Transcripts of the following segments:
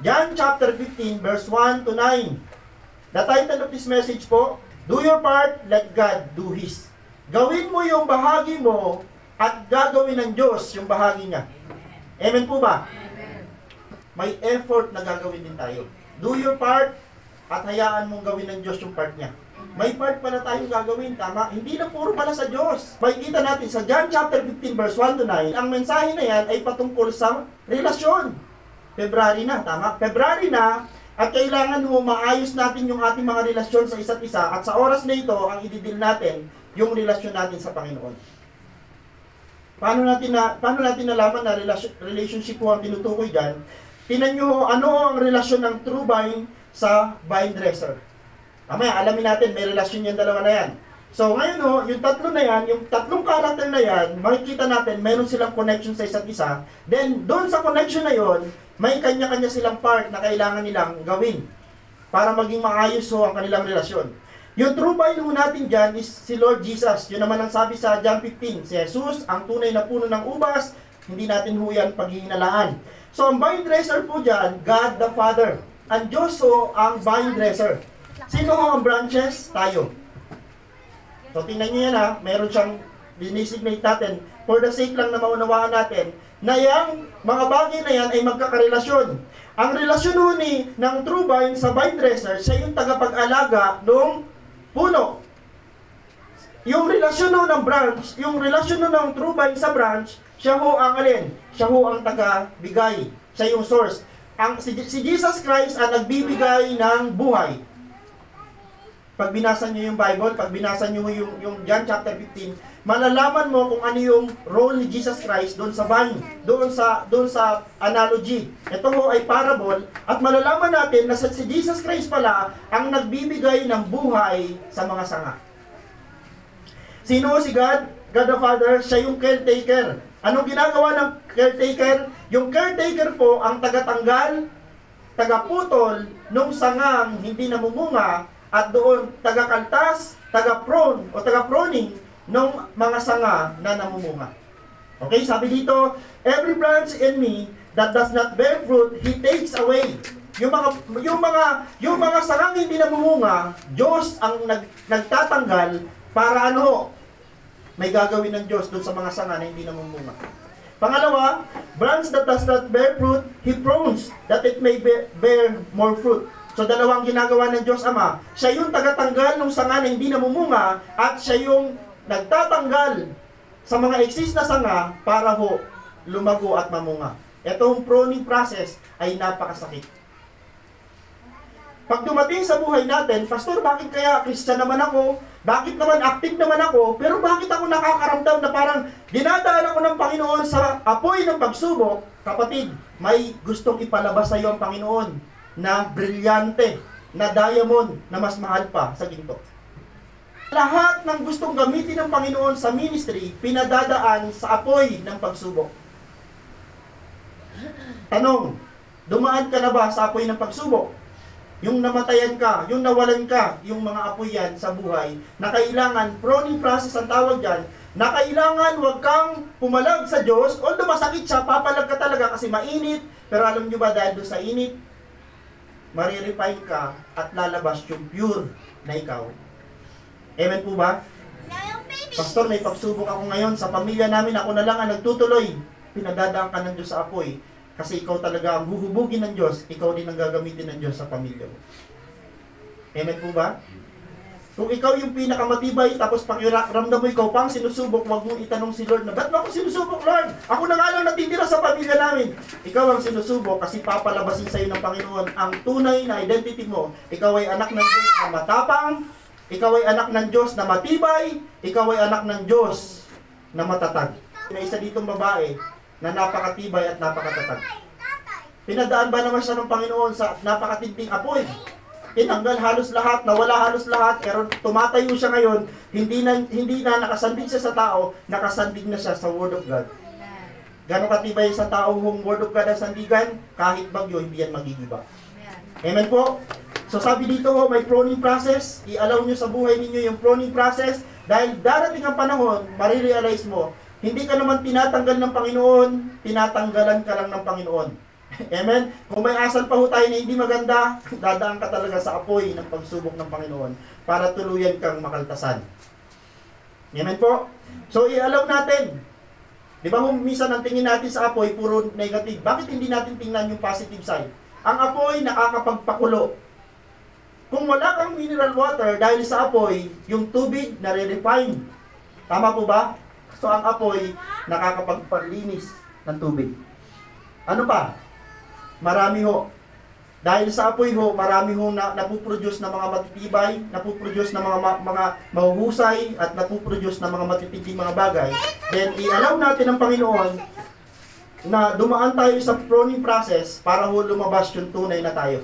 John chapter 15, verse 1 to 9. The title of this message po, Do your part, let God do His. Gawin mo yung bahagi mo at gagawin ng Diyos yung bahagi niya. Amen po ba? Amen. May effort na gagawin din tayo. Do your part at hayaan mong gawin ng Diyos yung part niya. May part pala tayong gagawin, tama? Hindi na puro pala sa Diyos. Makikita natin sa John chapter 15 verse 1 to 9, ang mensahe na yan ay patungkol sa relasyon. February na, tama? February na, at kailangan mo maayos natin yung ating mga relasyon sa isa't isa, at sa oras na ito, ang ididil natin, yung relasyon natin sa Panginoon. Paano natin nalaman na relationship po ang tinutukoy dyan? Tingnan nyo ano ang relasyon ng true vine sa vine dresser. Mamaya, alamin natin, may relasyon yung dalawa na yan. So, ngayon yung tatlo na yan, yung tatlong character na yan, makikita natin, meron silang connection sa isa't isa. Then, doon sa connection na yon, may kanya-kanya silang part na kailangan nilang gawin para maging maayos ang kanilang relasyon. Yung true vine natin dyan is si Lord Jesus. Yun naman ang sabi sa John 15. Si Jesus, ang tunay na puno ng ubas, hindi natin yan paghihinalaan. So, ang vine dresser po dyan, God the Father. Ang Diyos ang vine dresser. Sino ang branches? Tayo. So, tingnan nyo yan meron siyang dinesignate natin for the sake lang na maunawaan natin na yung mga bagay na yan ay magkakarelasyon. Ang relasyon ng true vine sa vine dresser, siya yung tagapag-alaga ng puno. Yung relasyon ng branch, yung relasyon ng true vine sa branch, siya ang alin? Siya ang taga-bigay. Siya yung source. Si Jesus Christ ang nagbibigay ng buhay. Pag binasa nyo yung Bible, pag binasa nyo yung John chapter 15, malalaman mo kung ano yung role ni Jesus Christ doon sa vine, doon sa analogy. Ito ay parable, at malalaman natin na si Jesus Christ pala ang nagbibigay ng buhay sa mga sanga. Sino si God? God the Father, siya yung caretaker. Anong ginagawa ng caretaker? Yung caretaker po ang tagatanggal, tagaputol nung sangang hindi namumunga, at doon tagakaltas, tagaprone o tagaproning ng mga sanga na namumunga. Okay, sabi dito, every branch in me that does not bear fruit, He takes away. Yung mga sangang hindi namumunga, Diyos ang nagtatanggal para may gagawin ng Diyos doon sa mga sanga na hindi namumunga. Pangalawa, branch that does not bear fruit, He prunes that it may bear more fruit. So, dalawang ginagawa ng Diyos Ama. Siya yung tagatanggal ng sanga na hindi namumunga at siya yung nagtatanggal sa mga exist na sanga para lumago at mamunga. Itong pruning process ay napakasakit. Pag dumating sa buhay natin, Pastor, bakit kaya Christian naman ako? Bakit naman active naman ako? Pero bakit ako nakakaramdam na parang dinadaan ako ng Panginoon sa apoy ng pagsubok? Kapatid, may gustong ipalabas sa iyo ang Panginoon na brilyante, na diamond, na mas mahal pa sa ginto. Lahat ng gustong gamitin ng Panginoon sa ministry, pinadadaan sa apoy ng pagsubok. Tanong, dumaan ka na ba sa apoy ng pagsubok? Yung namatayan ka, yung nawalan ka, yung mga apoy yan sa buhay, na kailangan, pruning process ang tawag dyan, na kailangan huwag kang pumalag sa Diyos, although masakit siya, papalag ka talaga kasi mainit, pero alam nyo ba dahil doon sa init, marirefine ka at lalabas yung pure na ikaw. Amen po ba? Pastor, may pagsubok ako ngayon sa pamilya namin, ako na lang ang nagtutuloy. Pinadadaan ka ng Diyos sa apoy. Kasi ikaw talaga ang huhubugin ng Diyos, ikaw din ang gagamitin ng Diyos sa pamilya mo. Amen po ba? Kung ikaw yung pinakamatibay, tapos pakiramdam mo ikaw pang sinusubok, huwag mong itanong si Lord na, ba't mo ako sinusubok, Lord? Ako na nga lang natitira sa pamilya namin. Ikaw ang sinusubok kasi papalabasin sa iyo ng Panginoon ang tunay na identity mo. Ikaw ay anak ng Diyos na matapang, ikaw ay anak ng Diyos na matibay, ikaw ay anak ng Diyos na matatag. May isa ditong babae na napakatibay at napakatatag. Pinadaan ba naman siya ng Panginoon sa napakatinding apoy? Tinanggal halos lahat, nawala halos lahat, pero tumatayo siya ngayon, hindi na nakasandig siya sa tao, nakasandig na siya sa Word of God. Gano'ng katibay sa tao kung Word of God ang sandigan, kahit bagyo, hindi yan magigiba. Amen po? So sabi dito, may pruning process, i-allow nyo sa buhay ninyo yung pruning process, dahil darating ang panahon, marirealize mo, hindi ka naman tinatanggal ng Panginoon, tinatanggalan ka lang ng Panginoon. Amen? Kung may asal pa ho tayo na hindi maganda, dadaan ka talaga sa apoy ng pagsubok ng Panginoon para tuluyan kang makaltasan. Amen po? So, i-allow natin. Di ba minsan ang tingin natin sa apoy, puro negative. Bakit hindi natin tingnan yung positive side? Ang apoy nakakapagpakulo. Kung wala kang mineral water dahil sa apoy, yung tubig nare-refine. Tama po ba? So, ang apoy nakakapagpalinis ng tubig. Ano pa? Marami ho. Dahil sa apoy ho, marami ho napuproduce na mga matitibay, napuproduce na mga mahuhusay, at napuproduce na mga matitinding mga bagay. Then, i-allow natin ng Panginoon na dumaan tayo sa pruning process para ho lumabas yung tunay na tayo.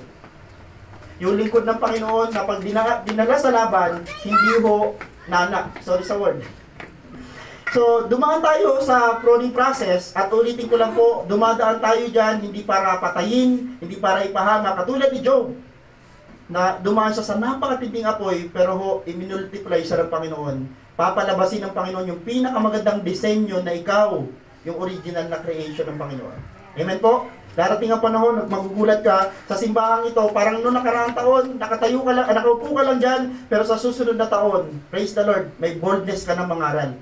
Yung lingkod ng Panginoon na pag dinala sa laban, hindi ho nanak. Sorry sa word. So, dumaan tayo sa pruning process at ulitin ko lang po, dumadaan tayo dyan hindi para patayin, hindi para ipahama. Katulad ni Job, na dumaan siya sa napakatinding apoy, pero ho, iminultiply siya ng Panginoon. Papalabasin ng Panginoon yung pinakamagandang disenyo na ikaw, yung original na creation ng Panginoon. Amen po? Darating ang panahon, magugulat ka sa simbahang ito, parang noong nakaraang taon, nakatayo ka lang, nakaupo ka lang dyan, pero sa susunod na taon, praise the Lord, may boldness ka ng mangaral.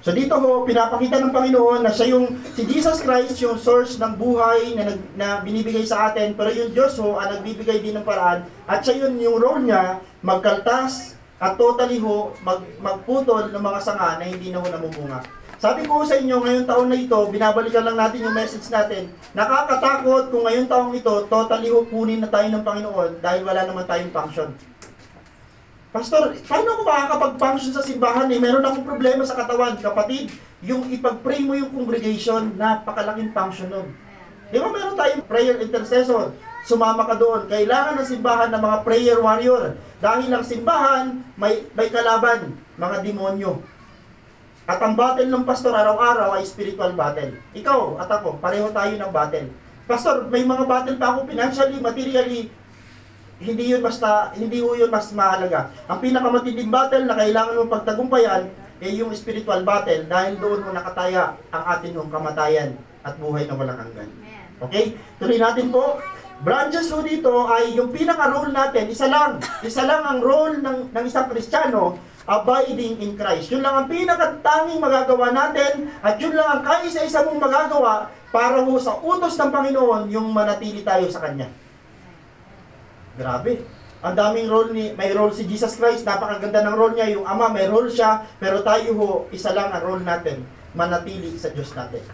So dito ho, pinapakita ng Panginoon na siya si Jesus Christ, yung source ng buhay na binibigay sa atin, pero yung Diyos ho, ang nagbibigay din ng paraan, at siya yung role niya, magkaltas, at totally ho, magputol ng mga sanga na hindi na ho namumunga. Sabi ko sa inyo, ngayong taon na ito, binabalikan lang natin yung message natin, nakakatakot kung ngayong taong ito, totally ho, kunin na tayo ng Panginoon, dahil wala naman tayong function. Pastor, paano ako makakapag-function sa simbahan? Meron akong problema sa katawan. Kapatid, yung ipag-pray mo yung congregation, napakalaking function nun. Di ba meron tayong prayer intercessor? Sumama ka doon. Kailangan ng simbahan ng mga prayer warrior. Dahil ang simbahan, may kalaban, mga demonyo. At ang battle ng pastor araw-araw ay spiritual battle. Ikaw at ako, pareho tayo ng battle. Pastor, may mga battle pa ako financially, materially, hindi yun mas mahalaga. Ang pinakamatinding battle na kailangan mong pagtagumpayan ay yung spiritual battle dahil doon mo nakataya ang atin ng kamatayan at buhay na walang hanggan. Okay? Tuloy natin po. Branches ho dito ay yung pinaka-role natin, isa lang ang role ng isang Kristiyano, abiding in Christ. Yun lang ang pinakatanging magagawa natin at yun lang ang kaisa-isa mong magagawa para ho sa utos ng Panginoon yung manatili tayo sa Kanya. Grabe. Ang daming role may role si Jesus Christ, napakaganda ng role niya, yung Ama may role siya, pero tayo ho, isa lang ang role natin, manatili sa Diyos natin.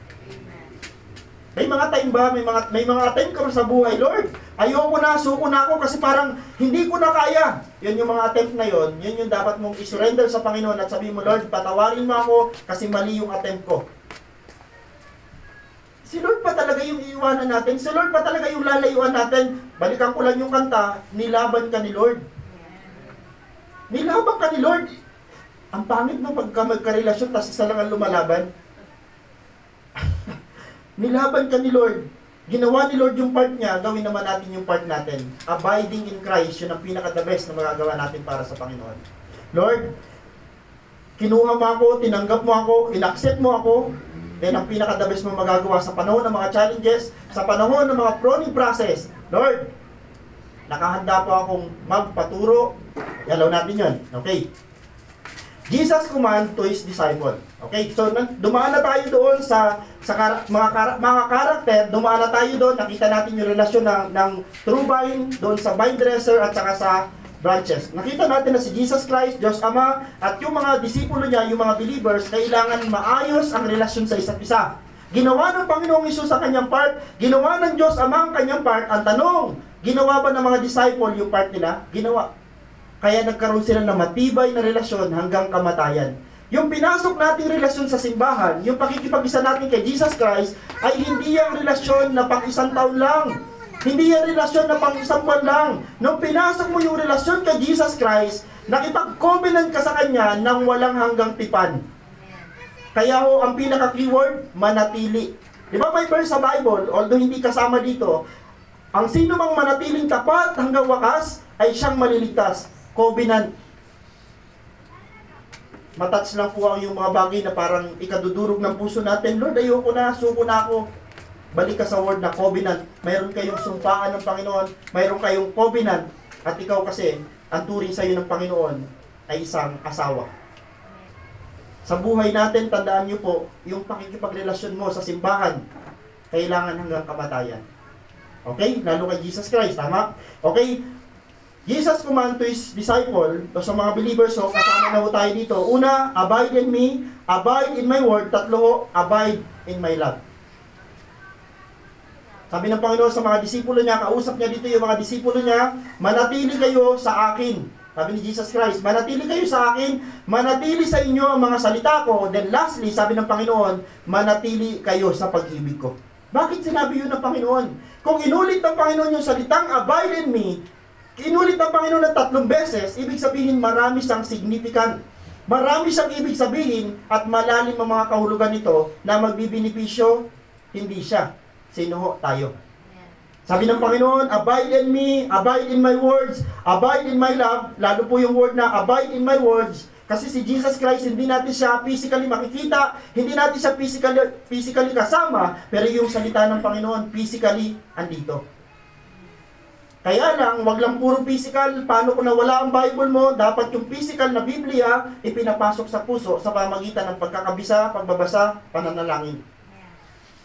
May mga time ba, may mga time ka sa buhay, Lord, ayoko na, suko na ako kasi parang hindi ko na kaya. Yun yung mga attempt na yun yung dapat mong isurrender sa Panginoon at sabihin mo, Lord, patawarin mo ako kasi mali yung attempt ko. Si Lord pa talaga yung iiwanan natin. Si Lord pa talaga yung lalayuan natin. Balikan ko lang yung kanta, nilaban ka ni Lord. Nilaban ka ni Lord. Ang pangit mo pagka magkarelasyon, tapos isa lang ang lumalaban. Nilaban ka ni Lord. Ginawa ni Lord yung part niya, gawin naman natin yung part natin. Abiding in Christ, yun ang pinaka-the best na magagawa natin para sa Panginoon. Lord, kinuha mo ako, tinanggap mo ako, inaccept mo ako. Then ang pinaka-the best mo magagawa sa panahon ng mga challenges, sa panahon ng mga pruning process, Lord, nakahanda po akong magpaturo. Alaw natin yun. Okay. Jesus command to His disciple. Okay, so dumaan na tayo doon sa mga karakter, dumaan na tayo doon, nakita natin yung relasyon ng true vine, doon sa vine dresser at saka sa branches. Nakita natin na si Jesus Christ, Diyos Ama, at yung mga disipulo niya, yung mga believers, kailangan maayos ang relasyon sa isa't isa. Ginawa ng Panginoong Hesus ang kanyang part, ginawa ng Diyos Ama ang kanyang part. Ang tanong, ginawa ba ng mga disciple yung part nila? Ginawa. Kaya nagkaroon sila ng matibay na relasyon hanggang kamatayan. Yung pinasok nating relasyon sa simbahan, yung pakikipag-isa natin kay Jesus Christ, ay hindi yung relasyon na pang isang taon lang. Hindi yan relasyon na pang isang buwan lang. Nung pinasok mo yung relasyon kay Jesus Christ, nakipag-covenant ka sa Kanya nang walang hanggang tipan. Kaya ho, ang pinaka-keyword, manatili. Di ba may verse sa Bible, although hindi kasama dito, ang sino mang manatiling tapat hanggang wakas, ay siyang maliligtas. Covenant. Matouch lang po ang yung mga bagay na parang ikadudurog ng puso natin. Lord, ayoko na, suko na ako. Balik ka sa word na covenant. Mayroon kayong sumpaan ng Panginoon, mayroon kayong covenant, at ikaw kasi, ang turing sa iyo ng Panginoon ay isang asawa. Sa buhay natin, tandaan niyo po, yung pakikipagrelasyon mo sa simbahan, kailangan hanggang kamatayan. Okay? Lalo kay Jesus Christ, tama? Okay? Jesus command to His disciple, o sa mga believers, so kasama na po tayo dito. Una, abide in me, abide in my word. Tatlo, abide in my love. Sabi ng Panginoon sa mga disipulo niya, kausap niya dito yung mga disipulo niya, manatili kayo sa akin. Sabi ni Jesus Christ, manatili kayo sa akin, manatili sa inyo ang mga salita ko. Then lastly, sabi ng Panginoon, manatili kayo sa pag-ibig ko. Bakit sinabi yun ng Panginoon? Kung inulit ng Panginoon yung salitang abide in me, inulit ng Panginoon ng 3 beses, ibig sabihin marami siyang significant. Marami siyang ibig sabihin at malalim ang mga kahulugan nito na magbibinipisyo, hindi siya. Sino ho? Tayo. Sabi ng Panginoon, abide in me, abide in my words, abide in my love. Lalo po yung word na abide in my words. Kasi si Jesus Christ, hindi natin siya physically makikita, hindi natin siya physically kasama, pero yung salita ng Panginoon, physically andito. Kaya lang, wag lang puro physical. Paano kung nawala ang Bible mo? Dapat yung physical na Biblia ipinapasok sa puso sa pamagitan ng pagkakabisa, pagbabasa, pananalangin.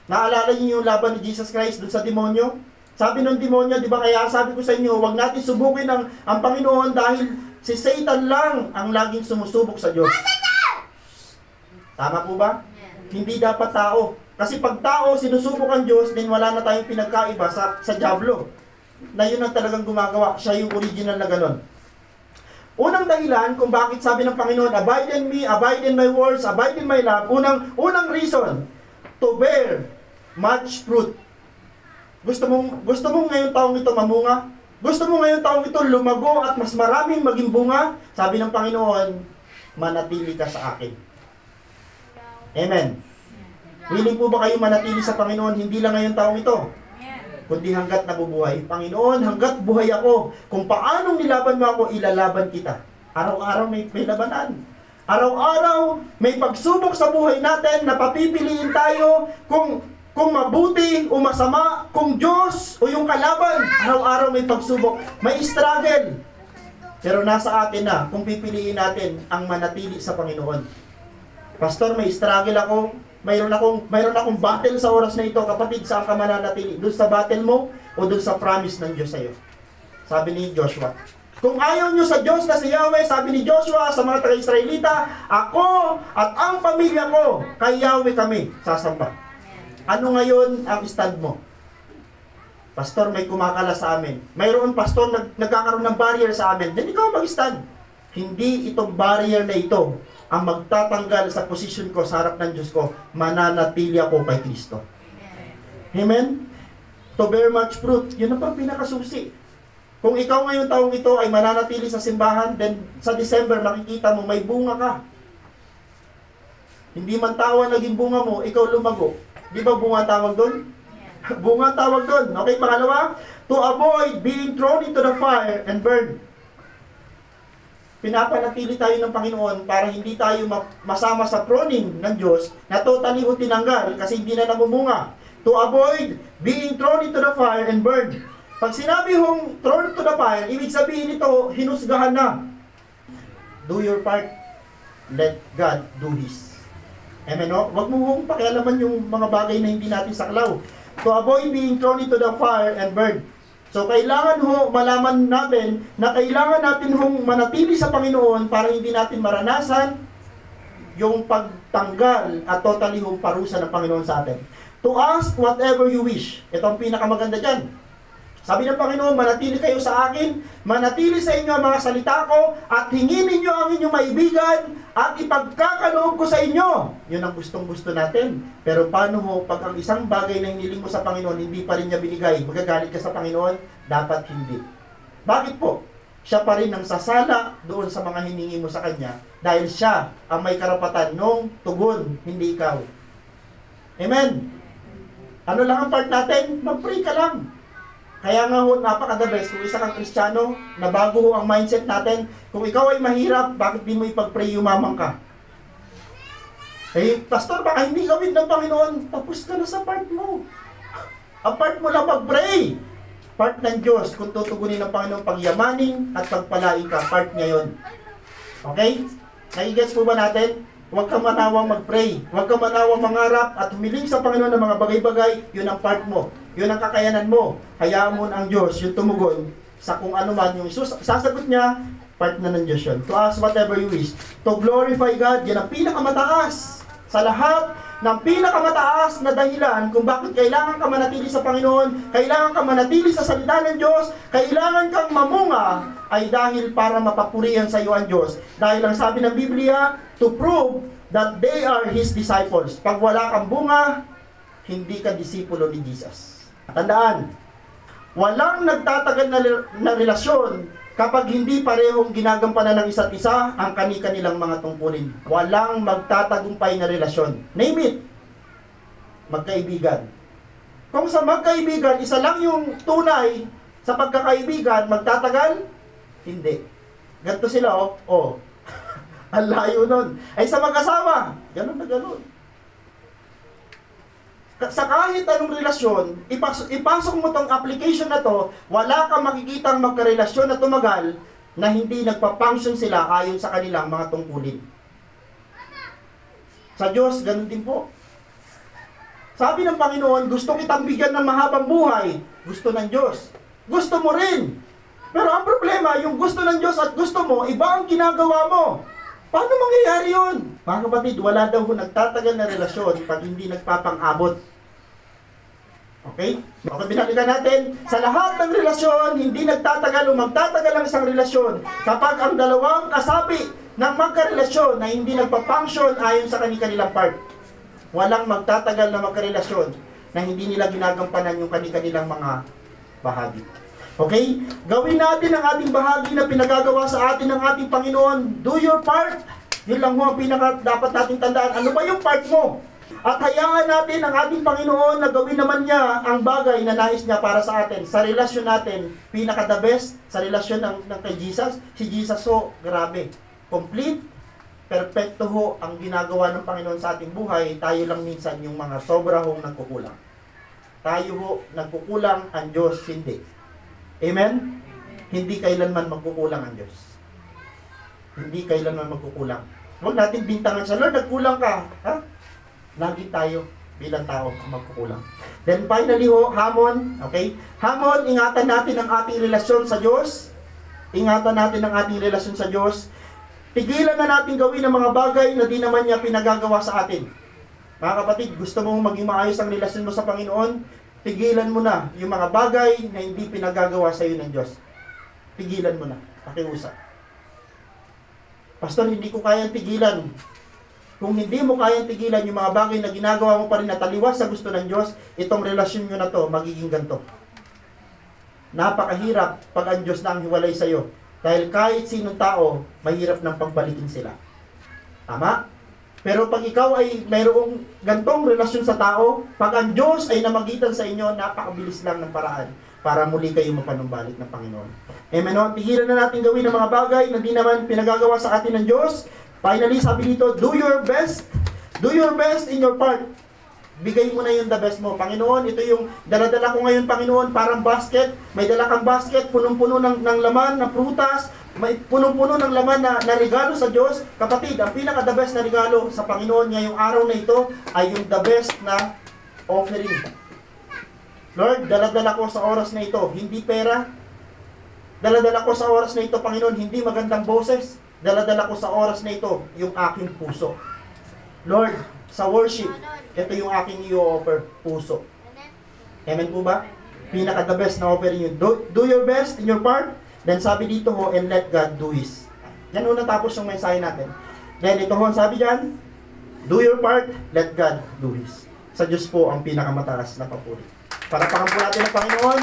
Naalala niyo yung laban ni Jesus Christ dun sa demonyo? Sabi ng demonyo, di ba kaya sabi ko sa inyo, wag natin subukin ang Panginoon dahil si Satan lang ang laging sumusubok sa Diyos. Tama po ba? Hindi dapat tao. Kasi pag tao sinusubok ang Diyos, then wala na tayong pinagkaiba sa Diablo. Na yun ang talagang gumagawa. Siya yung original na ganon. Unang dahilan kung bakit sabi ng Panginoon, abide in me, abide in my words, abide in my love. Unang reason, to bear much fruit. Gusto mong ngayong taong ito mamunga? Gusto mo ngayong taong ito lumago at mas maraming maging bunga? Sabi ng Panginoon, manatili ka sa akin. Amen. Willing po ba kayo manatili sa Panginoon hindi lang ngayong taong ito? Kundi hanggat nabubuhay. Panginoon, hanggat buhay ako, kung paanong nilaban mo ako, ilalaban kita. Araw-araw may labanan. Araw-araw may pagsubok sa buhay natin na papipiliin tayo kung mabuti o masama, kung Diyos o yung kalaban. Araw-araw may pagsubok, may struggle. Pero nasa atin na kung pipiliin natin ang manatili sa Panginoon. Pastor, may struggle ako. Mayroon akong battle sa oras na ito. Kapatid, saan ka mananatili? Doon sa battle mo o doon sa promise ng Diyos sa iyo? Sabi ni Joshua. Kung ayaw nyo sa Diyos na si Yahweh, sabi ni Joshua sa mga taga-Israelita, ako at ang pamilya ko, kay Yahweh kami sasamba. Ano ngayon ang stand mo? Pastor, may kumakala sa amin. Mayroon pastor nagkakaroon ng barrier sa amin. Then ikaw mag-stand. Hindi itong barrier na ito ang magtatanggal sa posisyon ko sa harap ng Diyos ko. Mananatili ako kay Kristo. Amen? To bear much fruit. Yun ang pang pinakasusi. Kung ikaw ngayon taong ito ay mananatili sa simbahan, then sa December makikita mo may bunga ka. Hindi man tawa naging bunga mo, ikaw lumago. Di ba bunga tawag doon? Bunga tawag doon. Okay, pangalawa, to avoid being thrown into the fire and burned. Pinapanatili tayo ng Panginoon para hindi tayo masama sa proning ng Diyos na totally tinanggal kasi hindi na namumunga. To avoid being thrown into the fire and burned. Pag sinabi hong thrown to the fire, ibig sabihin ito, hinusgahan na. Do your part, let God do His. Amen, no? Huwag mo hong pakialaman yung mga bagay na hindi natin saklaw. To avoid being thrown into the fire and burned. So, kailangan ho malaman natin na kailangan natin hong manatili sa Panginoon para hindi natin maranasan yung pagtanggal at totally hong parusa ng Panginoon sa atin. To ask whatever you wish. Ito ang pinakamaganda dyan. Sabi ng Panginoon, manatili kayo sa akin, manatili sa inyo ang mga salita ko, at hingin ninyo ang inyong maibigan, at ipagkakaloob ko sa inyo. Yun ang gustong-gusto natin. Pero paano ho, pag ang isang bagay na hiniling mo sa Panginoon, hindi pa rin niya binigay, magagalit ka sa Panginoon? Dapat hindi. Bakit po? Siya pa rin ang sasala doon sa mga hiningi mo sa Kanya, dahil siya ang may karapatan nung tugon, hindi ikaw. Amen? Ano lang ang part natin? Mag-pray ka lang. Kaya nga ho, napaka-the best, kung isa kang Kristiyano, na bago ho ang mindset natin, kung ikaw ay mahirap, bakit di mo ipag-pray yumamang ka? Eh, pastor, baka hindi gawin ng Panginoon, tapos ka na sa part mo. Ang part mo lang mag-pray. Part ng Diyos, kung tutugunin ng Panginoon pagyamanin at pagpalain ka, part niya yun. Okay? Nagigets po ba natin? Huwag ka manawang mag-pray. Huwag ka manawang mangarap at humiling sa Panginoon ng mga bagay-bagay. Yun ang part mo. Yun ang kakayanan mo. Hayaan mo ang Diyos yung tumugon sa kung ano man yung sasagot niya, part na ng Diyos yun. To ask whatever you wish. To glorify God, yan ang pinakamataas sa lahat ng pinakamataas na dahilan kung bakit kailangan ka manatili sa Panginoon, kailangan ka manatili sa salita ng Diyos, kailangan kang mamunga, ay dahil para mapapurihan sa iyo ang Diyos. Dahil ang sabi ng Biblia, to prove that they are His disciples. Pag wala kang bunga, hindi ka disipulo ni Jesus. Tandaan, walang nagtatagal na relasyon kapag hindi parehong ginagampanan ng isa't isa ang kani-kanilang mga tungkulin. Walang magtatagumpay na relasyon. Name it. Magkaibigan. Kung sa magkaibigan, isa lang yung tunay sa pagkakaibigan, magtatagal? Hindi. Ganito sila, oh. Ang layo nun. Ay sa mag-asawa, ganun na ganun. Sa kahit anong relasyon, ipasok mo tong application na to, wala kang makikitang magkarelasyon na tumagal na hindi nagpa-function sila ayon sa kanilang mga tungkulin. Sa Diyos, ganun din po. Sabi ng Panginoon, gusto kitang bigyan ng mahabang buhay. Gusto ng Diyos. Gusto mo rin. Pero ang problema, yung gusto ng Diyos at gusto mo, iba ang ginagawa mo. Paano mangyayari yun? Mga kapatid, wala daw nagtatagal na relasyon pag hindi nagpapang-abot. Okay? Okay, binalikan natin, sa lahat ng relasyon, hindi nagtatagal o magtatagal ang isang relasyon kapag ang dalawang kasapi ng magkarelasyon na hindi nagpa-function ayon sa kanilang part. Walang magtatagal na magkarelasyon na hindi nila ginagampanan yung kanilang mga bahagi. Okay? Gawin natin ang ating bahagi na pinagagawa sa atin ng ating Panginoon. Do your part. Yun lang ho ang dapat nating tandaan. Ano ba yung part mo? At hayaan natin ang ating Panginoon na gawin naman niya ang bagay na nais niya para sa atin. Sa relasyon natin, pinaka-the best sa relasyon ng kay Jesus. Si Jesus ho, grabe. Complete, perfecto ho ang ginagawa ng Panginoon sa ating buhay. Tayo lang minsan yung mga sobra hong nagkukulang. Tayo ho, nagkukulang, ang Diyos hindi. Amen? Hindi kailanman magkukulang ang Diyos. Hindi kailanman magkukulang. Huwag natin bintangan sa Lord, nagkulang ka. Ha? Lagi tayo bilang tao magkukulang. Then finally ho, hamon. Okay? Hamon, ingatan natin ang ating relasyon sa Diyos. Ingatan natin ang ating relasyon sa Diyos. Tigilan na natin gawin ang mga bagay na di naman niya pinagagawa sa atin. Mga kapatid, gusto mong maging maayos ang relasyon mo sa Panginoon? Tigilan mo na yung mga bagay na hindi pinagagawa sa iyo ng Diyos. Tigilan mo na. Pakiusap. Pastor, hindi ko kayang tigilan. Kung hindi mo kayang tigilan yung mga bagay na ginagawa mo pa rin na taliwas sa gusto ng Diyos, itong relasyon nyo na to, magiging ganito. Napakahirap pag ang Diyos na ang hiwalay sa iyo. Dahil kahit sinong tao, mahirap nang pagbalikin sila. Tama? Pero pag ikaw ay mayroong gantong relasyon sa tao, pag ang Diyos ay namagitan sa inyo, napakabilis lang ng paraan para muli kayo mapanumbalik ng Panginoon. Amen. Tigilan na natin gawin ang mga bagay na di naman pinagagawa sa atin ng Diyos. Finally, sabi dito, do your best. Do your best in your part. Bigay mo na yung the best mo. Panginoon, ito yung daladala ko ngayon, Panginoon, parang basket. May dala kang basket, punong-puno ng laman, na prutas, may punong-puno ng laman na regalo sa Diyos. Kapatid, ang pinaka-the best na regalo sa Panginoon ngayong araw na ito ay yung the best na offering. Lord, daladala ko sa oras na ito, hindi pera. Daladala ko sa oras na ito, Panginoon, hindi magandang boses. Daladala ko sa oras na ito, yung aking puso. Lord, sa worship, ito yung aking i-offer, puso. Amen po ba? Pinaka-the best na offering yun. Do your best in your part. Then sabi dito ho, and let God do His. Yan ho natapos yung mensahe natin. Then ito ho, sabi dyan, do your part, let God do His. Sa Diyos po ang pinakamataas na papuri. Para po natin ang Panginoon.